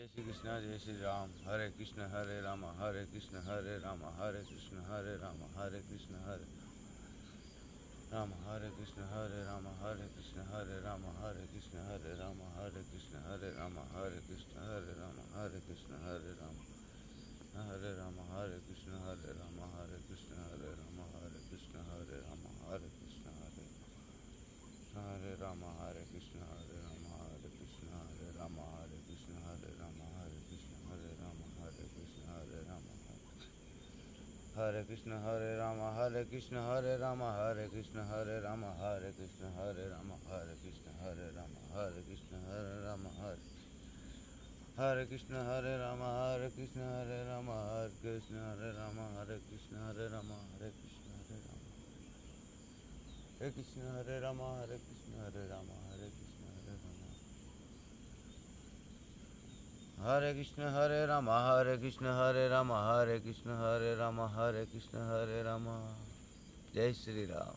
Jai Shri Ram. Hare Krishna Ram Hare Krishna Ram Hare Krishna Ram Hare Krishna Ram Hare Krishna Ram Hare Krishna Ram Hare Krishna Ram Hare Krishna Ram Hare Krishna Ram Hare Krishna Ram Hare Ram Hare Krishna Ram Hare Krishna Ram Hare Krishna Ram Hare Krishna Hare Ram Hare Krishna Ram Hare Krishna Ram Hare Krishna Ram Hare Krishna Ram Hare Krishna Ram Hare Krishna Ram Hare Krishna Ram Hare Krishna Ram Hare Krishna Ram Hare Krishna Ram Hare Krishna Ram Hare Krishna Ram Hare Krishna Ram Hare Krishna Ram Hare Krishna Ram Hare Krishna Hare Krishna Ram Hare Krishna Ram Hare Krishna Hare Krishna Ram Hare Krishna Ram Hare Krishna Ram Hare Krishna Ram. Jai Shri Ram.